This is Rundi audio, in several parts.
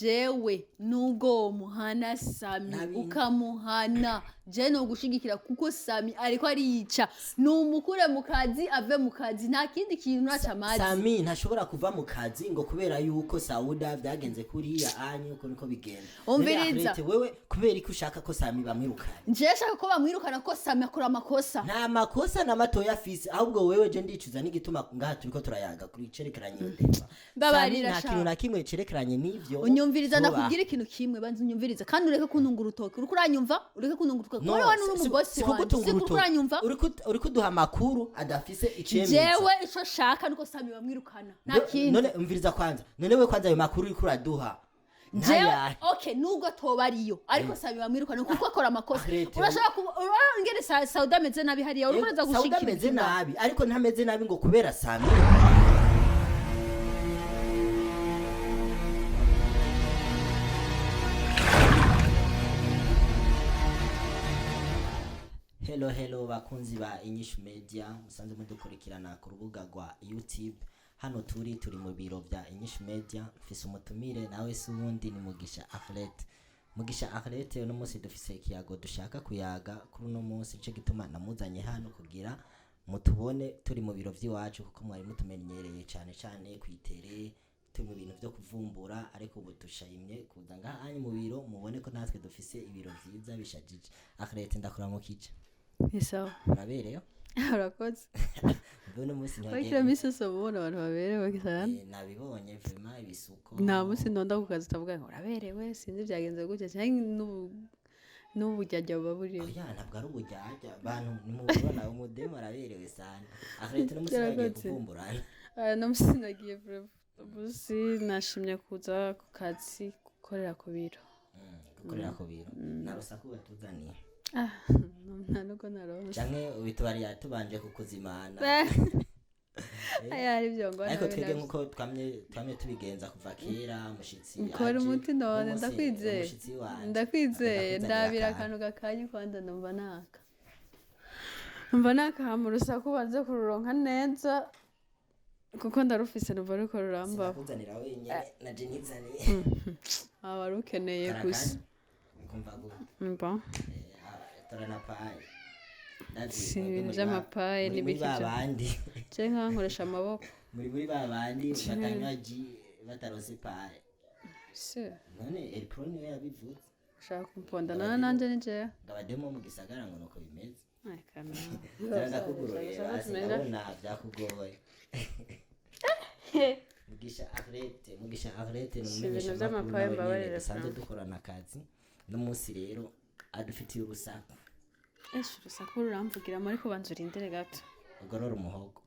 jewe nubwo muhana Sammy ukamuhana je no gushigikira kuko Sammy ariko ariyica numukure mu kazi ave mu kazi nta kindi kintu nacamazi Sammy ntashobora kuva mu kazi ngo kubera yuko Sauda vyagenze kuri ya anyu uko niko bigenda umviriza wewe kubera iki ushaka ko Sammy bamwirukana nje shaka ko bamwirukana ko Sammy akora amakosa nta makosa na matoya afise ahubwo wewe je ndicuza n'igituma ngaha turiko turayaga kuri cerekeranye ndema babarira nta kintu na kimwe cerekeranye n'ivyo unyumviriza nakubwira ikintu kimwe banze unyumviriza kandi ureke kuntunga urutoke uriko uranyumva ureke kuntunga urutoke ko wanu n'umubosi wanje uriko uranyumva uriko duha amakuru adafise icemeza jewe ico shaka nuko Sammy bamwirukana nta kindi none umviriza kwanza none we kwanza ayo makuru uriko uraduha jewe okay nubwo toba ariyo ariko Sammy bamwirukana kuko akora amakosa urashaka ngere Sauda ameze nabi hariya urumuraza gushikira Sauda ameze nabi ariko ntameze nabi ngo kubera Sammy Hello bakunzi ba Inyishu Media musanze mudukurikirana ku rubuga rwa YouTube hano turi mu biro bya Inyishu Media mfise umutumire nawe subundi ni Mugisha Arlette no munsi dufise ikiyago dushaka kuyaga kuri no munsi cyo gituma namuzanye hano kugira mutubone turi mu biro by'iwacu kuko mwari mutumenyereye cyane kwitere turi mu bintu byo kuvumbura ariko ubu tushayimye kuza ngaha mu biro mubone ko natwe dufise ibiro byiza bishajije Arlette ndakuramukije Isawa. Urabereyo? Urakoze. Mbona musi ntagera. Bakira misoso mubona abantu baberewe cyane. Nabibonye vraiment ibisuko. Nta musi ndonda kukaza utavuga ngo uraberewe sinzi byagenze gutya cyangwa n'ubujyajya baburi. Oya ntabwo ari ubujyajya abantu nimubona umudemo araberewe cyane. Arlette no musi nagiye kuvumburana. No musi nagiye musi nashimye kuza ku kazi gukorera ku biro. Gukorera ku biro. Narusaku batuzaniye. Nuko naronse canke ubitubari yatubanje kukuzimana aya ari byo ngo ariko twege nkuko twamye tubigenza kuva kera mushitsi ukora umuti none ndakwizeye ndabira akantu gakanye kwanda numva naka hamurusa kubanze kururonka neza kuko ndarufise numva ruko ruramba kuzanira wenyine na jenizani abarukeneye gusa kumva go mba Taranapaye. Ibintu by'amapaye n'ibikije. Cenka nkoresha amaboko. Muri babandi batanywa ji batarose paye. Se. None Elprone yabivuze. Ushaka kumponda nanje nije. Ndabademo mu gisagara ngo nuko bimeze. Ay kana. Ndakugurira asabona byakugoye. Mugisha Arlette n'umumenyesha by'amapaye mbabarira sanze dukorana akazi. No munsi rero adufitiye urusaku urusaku ruramvugira ariko banza urindire gato ugorora umuhogo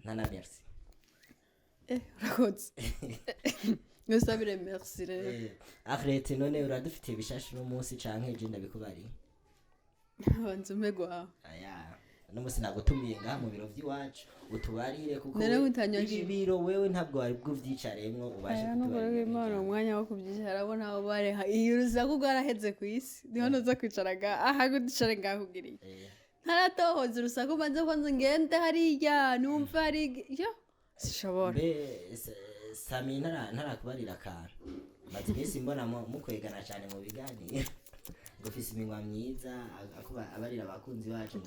nana merci urakoze nusabire merci rero Arlette none uradufitiye bishashu no munsi canke je ndabikubari banza umegwa aya no munsi nagutumiye ngaha mu biro by'iwacu utubarire kuko ibiro wewe ntabwo wari bwuvyicaremwo ubashe kutubarira Imana umwanya wo kubyicara abona aho bareha iyo urusaku rwaraheze ku isi niho noza kwicaraga aha gudicare ngaho ugiriye ntaratohoza urusaku banze kwanza ngende hariya numva hari yo sishobora Sammy ntarakubarira akantu maze iminsi mbona mukwegana cyane mu biganiro gufise iminwa myiza akuba abarira abakunzi bacu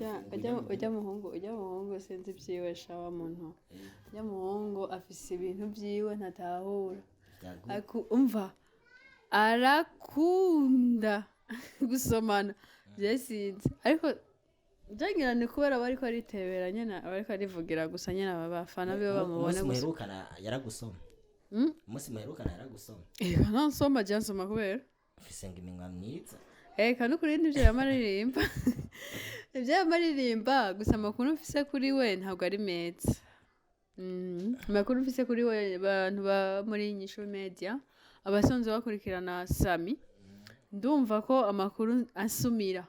ujya muhungu sinzi byiwe shawa muntu ujya muhungu afise ibintu byiwe ntatahura umva arakunda gusomana byesinze ariko byagirane kubera bariko aritebera nyene bariko arivugira gusa nyene abafana bibo bamubone gusa muherukana yaragusoma yaragusoma nansoma jansoma kubera ufise iminwa myiza kanu kuri nivyo yamaririmba gusa amakuru mfise kuri we ntabwo ari meza amakuru mfise kuri we abantu ba muri Inyishu Media abasonze bakurikirana Sammy ndumva ko amakuru asumira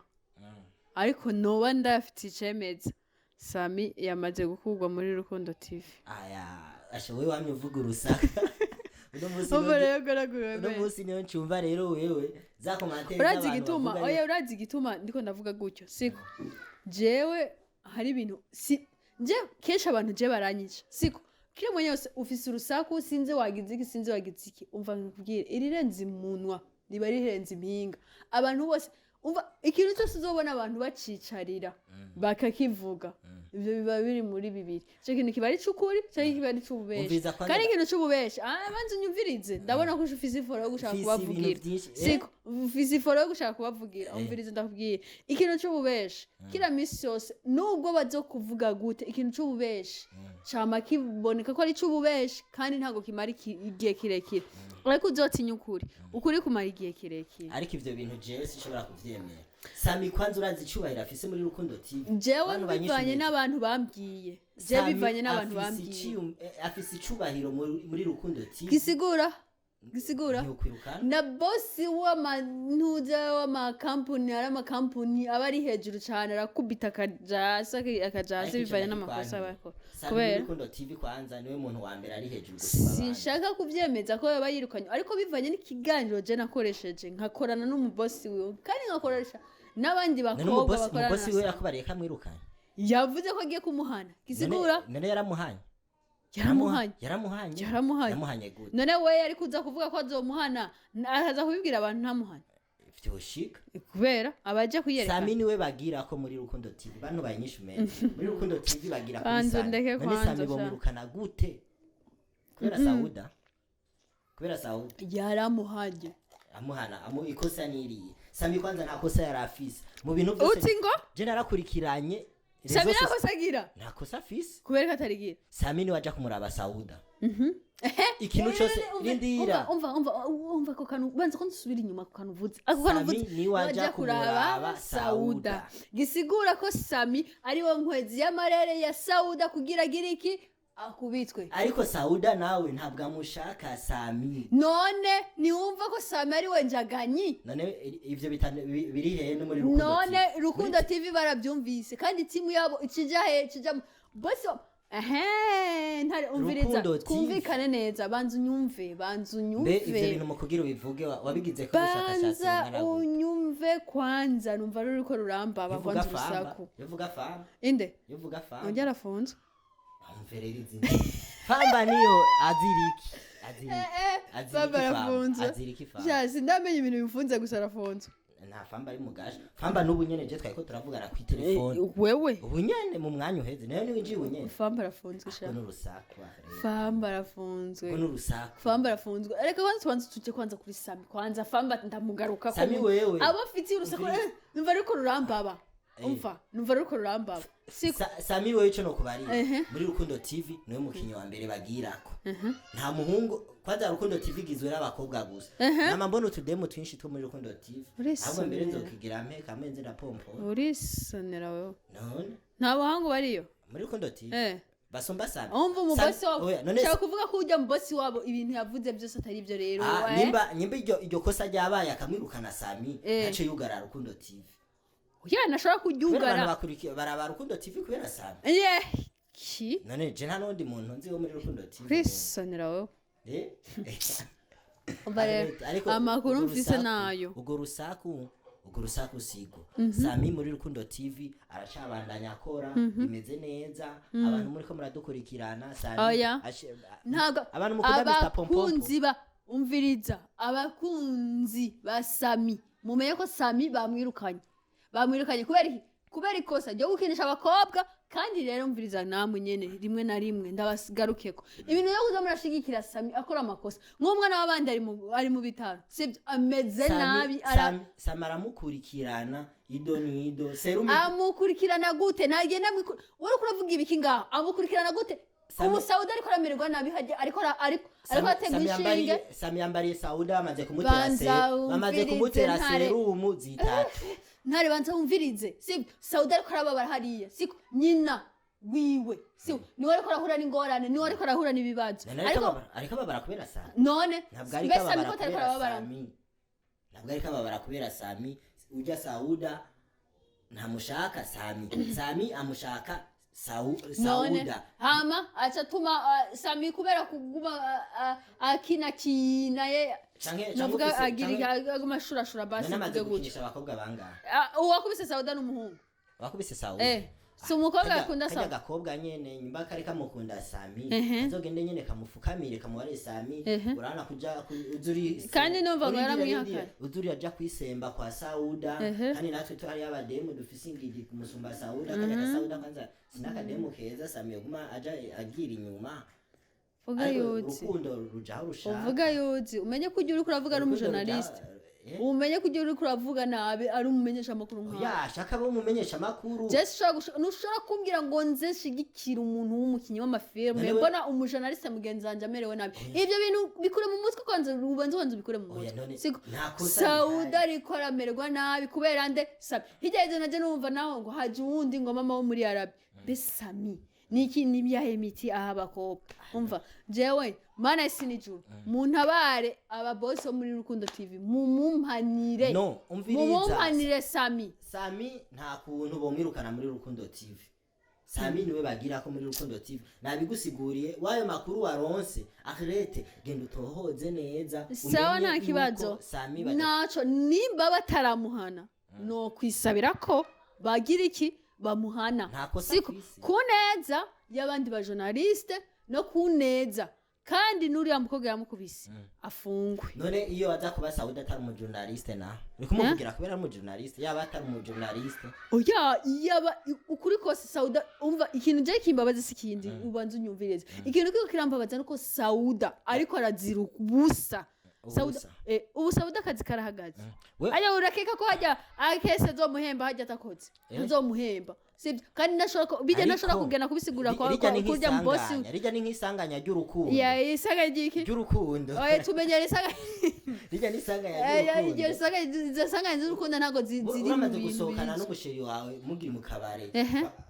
ariko noba ndafite icemeza Sammy yamaze gukugwa muri Rukundo TV ashowe wamye uvuga urusaka uno musi niyo ncumva rero wewe za commentaire urazi igituma ndiko ndavuga gutyo siko jewe hari ibintu si je kesha abantu je baranyica siko kira mwenye ufise urusaku sinze wagize iki umva nkubwire irirenze imunwa riba rirenze impinga abantu bose umva ikintu cyose uzobona abantu bacicarira bakakivuga ivyo biba biri muri bibiri cyo kintu kiba ari cukuri cyo kiba ari cububeshi kandi ikintu cububeshi banze unyumvirize ndabona ko ufise iforo yo gushaka kubavugira siko ufise iforo yo gushaka kubavugira umvirize ndakubwiye ikintu cububeshi kira misi yose nubwo bazo kuvuga gute ikintu cububeshi cama kiboneka ko ari cububeshi kandi ntago kimara igihe kirekire ariko uzotinya ukuri kumara igihe kirekire ariko ivyo bintu jewe sishobora kuvyemera Sammy kwanza urazi icubahiro afise muri Rukundo TV jewe bivanye n'abantu bambwiye bivanye n'abantu bambwiye afise icubahiro muri Rukundo TV gisigura na bosi w'amakampuni ari amakampuni aba ari hejuru cyane arakubita akajasi bivanye n'amakosa bakora kubera Rukundo TV kwanza niwe muntu wa mbere ari hejuru gusaba sinshaka kuvyemeza ko yaba yirukanye ariko bivanye n'ikiganiro je nakoresheje nkakorana n'umubosi wiwe kandi ngakoresha n'abandi bakobwa bakorana umubosi wiwe yakubariye kamwirukanye yavuze ko agiye kumuhana gisigura none yaramuhanye gute none we yari kuza kuvuga ko azomuhana aza kubibwira abantu ntamuhana vyoshika kubera abaje kuyerekana Sammy niwe bagira ko muri Rukundo TV bantu ba Inyishu Media muri Rukundo TV bagira kuri Sammy none Sammy bomurukana gute kubera Sauda yaramuhanye amuhana ikosa niriye Sammy kwanza nta kosa yarafise mu bintu byose uti ngo je narakurikiranye Sammy nakosagira nakosa fise kubera katarigira Sammy ni waja kumuraba Sauda ikintu cyose rindira umva ko kanu banze ko nsubira inyuma ko kanu vuze ako kanu vuze ni waja kumuraba Sauda gisigura ko Sammy ari wo nkwezi y'amarere ya Sauda kugira giriki akubitwe ariko Sauda nawe ntabwo amushaka Sammy none niwumva ko Sammy ari we njaganyi none ivyo biri hehe no muri Rukundo none Rukundo TV barabyumvise kandi timu yabo ikija bosi ntare umviriza twumvikane neza banza unyumve ivyo bintu mu kugira ubivuge wabigize ko ubushakashatsi banza unyumve kwanza numva ruriko ruramba bakwanza urusaku yovuga famba inde yovuga famba ongera arafunzwe amvererizi famba niyo aziriki famba arafunzwe jasi ndamenye ibintu bifunze gusa arafunzwe nta famba ari mugasha famba nubu nyene je twari ko turavugana ku telefone wewe ubu nyene mu mwanya uheze nayo niwe njiwe nyene famba arafunzwe sha no rusaku famba arafunzwe no rusaku famba arafunzwe reka kwanza tuje kwanza kuri Sammy kwanza famba ndamugaruka ko Sammy wewe abo afite urusaku numva ariko rurambaba numva ariko rurambaba Sammy wewe cyo no kubari muri Rukundo TV niwe mukinyi wa mbere bagirako nta muhungu kwanza Rukundo TV gizwe n'abakobwa gusa nama mbona utudemo twinshi two muri Rukundo TV ahubwo mbere nzokigira mpe kamenze na pompo urisonera wewe none nta bahungu bariyo muri Rukundo TV basomba sana umva umubosi wabo cyangwa kuvuga ko ujya mu bosi wabo ibintu yavuze byose atari byo rero nimba iryo kosa ryabaye akamwirukana Sammy naco yugara Rukundo TV nashobora kuryugara baraba Rukundo TV kubera Sammy ki none je nta nundi muntu nzi wo muri Rukundo TV urisonera wewe amakuru mfise nayo ugo rusaku sigo Sammy muri Rukundo TV aracabandanya akora bimeze neza abantu muri ko muradukurikirana Sammy abantu mukunda Mr Pompom umviriza abakunzi ba Sammy mumenye ko Sammy bamwirukanye kubera ikosa ryo gukinisha abakobwa kandi rero umviriza namwe nyene rimwe na rimwe ndabasigarukeko ibintu yo kuza murashigikira Sammy akora amakosa nk'umwana w'abandi ari mu bitaro sibyo ameze nabi Sammy aramukurikirana ido serum amukurikirana gute nagenda wari kuravuga ibiki ngaho amukurikirana gute ubu Sauda ariko aramererwa nabi ariko ategwa inshinge Sammy yambariye Sauda bamaze kumutera serumu zitatu ntare banza umvirize sibyo Sauda ariko arababara hariya siko nyina wiwe siko niwe ariko arahura n'ingorane niwe ariko arahura n'ibibazo ariko babara kubera Sammy none ntabwo ariko babara kubera Sammy ujya Sauda ntamushaka Sammy amushaka Sauda hama acatuma Sammy kubera kuguma akina ye navuga agira amashurashura basi namaze gukinisha abakobwa bangahe uwakubise Sauda n'umuhungu wakubise Sauda si umukobwa akunda kajya Sammy gakobwa nyene nyumba kari kamukunda Sammy azogende nyene kamufukamire kamuware Sammy urana kuja uzuri kandi numva ngo yaramwihakana uzuri aja kwisemba kwa Sauda kandi natwe to hari abademu dufise ingidi kumusumba Sauda kandi ka Sauda kwanza sinakademu keza Sammy guma aja agira inyuma vuga yuzi Rukundo rujaho rushaka uvuga yuzi umenye ko uri kuravuga ari umujournaliste umenye ko uri kuravuga nabi ari umumenyesha amakuru nka shaka bo umumenyesha amakuru nushobora kumbwira ngo nze shigikira umuntu w'umukinyi w'amafilme mbona umujournaliste mugenzi wanje amerewe nabi ivyo bintu bikure mu mutwe kwanza ubanze bikure mu mutwe Sauda ariko aramererwa nabi kubera nde Sammy higeze naje numva naho ngo haje uwundi ngo mama wo muri Arabi be Sammy niki nibyahe miti aha bakobwa umva jewe mana isinijuru muntabare aba boss bo muri Rukundo TV mumumpanire no mumumpanire Sammy nta kuntu bomwirukana muri Rukundo TV Sammy niwe bagira ko muri Rukundo TV nabigusiguriye wayo makuru waronse Arlette genda utohoze neza sawa nta kibazo naco nimba bataramuhana no kwisabira ko bagira iki bamuhana siko kuneza y'abandi ba journaliste no kuneza kandi nuriya mukobwa yamukubise afungwe none iyo aza kuba Sauda atari mu journaliste na bikumuvugira kubera mu journaliste yaba atari mu journaliste oya yaba ukuri kose Sauda umva ikintu je kimbabaza sikindi ubanze unyumvireze ikintu kiko kirambabaza nuko Sauda ariko arazira ubusa Sauda ubu Sauda kazi karahagaze aya urakeka ko hajya akese zo muhemba hajya atakoze nzomuhemba sibyo kandi nashobora kugena kubisigura kwa kurya mu boss rijya ni nk'isanganya ry'urukundo isanga ryiki ry'urukundo tumenyere isanga rijya ni isanganya ry'urukundo isanganya ry'urukundo ntago ziri uramaze gusohokana n'umusheri wawe mugiri mu kabare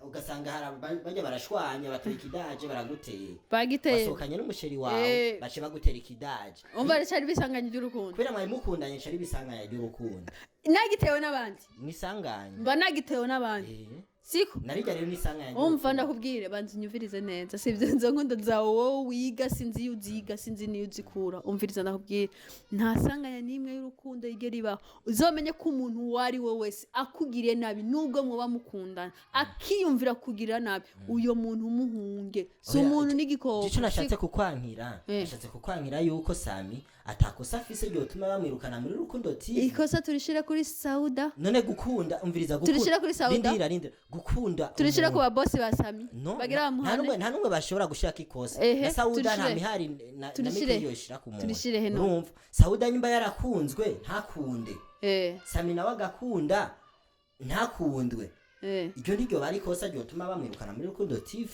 ugasanga bajya barashwanya batera ikidaje baraguteye basohokanye n'umusheri wawe bace bagutera ikidaje umva rishari bisanganya ry'urukundo kubera mwari mukundanye cari bisanganya ry'urukundo nagitewe n'abandi nisanganya mba nagitewe n'abandi siko narijya rero nisanganya umva ndakubwire banzi nyumvirize neza sivyo nzo nkondo zawo wowe wiga sinzi yuziga sinzi niyo uzikura umviriza ndakubwire nta sanganya nimwe y'urukundo igera ibaho uzomenye ko umuntu wari we wese akugiriye nabi nubwo mwoba mukundana akiyumvira kugira nabi uyo muntu umuhunge so umuntu n'igikoko cyo nashatse kukwankira yuko Sammy atakosa afise ryo tuma bamwirukana muri Rukundo TV ikosa turishira kuri Sauda none gukunda umviriza gukunda turishira kuri Sauda gukunda turishira ku babosi ba Sammy bagira bamuhane nta numwe bashobora gushaka ikosa na Sauda nta mihari na mikiriyo ishira ku muntu urumva Sauda nyumba yarakunzwe ntakunde Sammy nawe agakunda ntakundwe ibyo niryo bari kosa ryo tuma bamwirukana muri Rukundo TV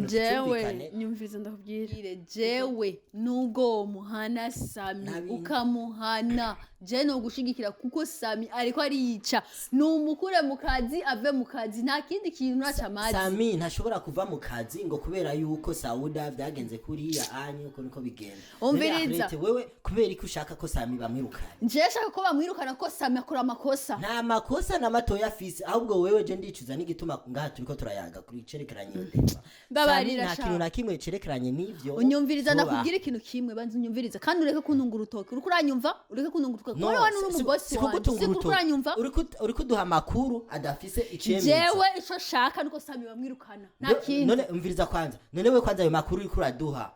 jewe nyumviriza ndakubwire jewe nubwo muhana Sammy ukamuhana je no gushigikira kuko Sammy ariko ariyica numukure mu kazi ave mu kazi nta kindi kintu nacamazi Sammy ntashobora kuva mu kazi ngo kubera yuko Sauda byagenze kuriya anye uko niko bigenda umviriza wewe kubera ko ushaka ko Sammy bamwirukana je shaka ko bamwirukana ko Sammy akora amakosa nta makosa na matoya afise ahubwo wewe je ndicuza n'igituma ngaha turiko turayaga kuri cerekeranye babarira nta kintu na kimwe cerekeranye n'ivyo unyumviriza ndakubwira ikintu kimwe banze unyumviriza kandi ureke kuntunga urutoke uriko uranyumva ureke kuntunga urutoke kore wanu n'umubosi wanje uriko uranyumva uriko duha makuru adafise icemeza jewe ico shaka nuko Sammy bamwirukana nta kindi none umviriza kwanza none we kwanza ayo makuru uriko uraduha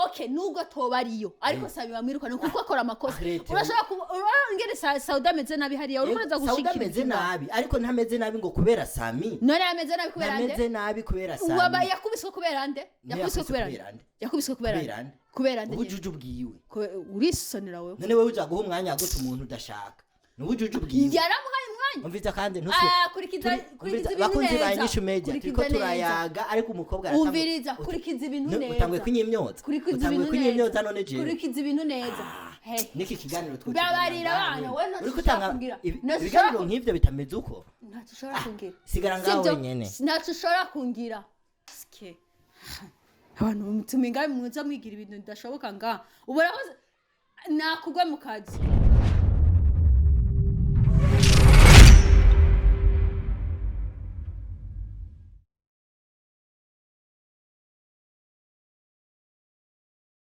okay nubwo toba ariyo ariko Sammy bamwirukana kuko akora amakosa urashaka ngene Sauda ameze nabi hariya urumva gushikira Sauda ameze nabi ariko ntameze nabi ngo kubera Sammy none ameze nabi kubera ande ameze nabi kubera Sammy waba yakubiswe kubera ande yakubiswe kubera ande ubujuju bwiwe urisonera wewe none wewe uja guha umwanya guta umuntu udashaka nubujuju bwiwe yaramuhaye umwanya umvita kandi ntusi kurikiza ibintu bakunzi ba Inyishu Media turiko turayaga ariko umukobwa aratanga umviriza kurikiza ibintu neza utangwe kwinyimyotsa none je kurikiza ibintu neza niki kiganiro babarira abana we uriko utanga ibiganiro nk'ivyo bitameze uko ntacyo ushobora kungira sigara ngaho wenyene ntacyo ushobora kungira ske abantu mutuminga muza mwigira ibintu ndashoboka nga ubura nakugwa mu kazi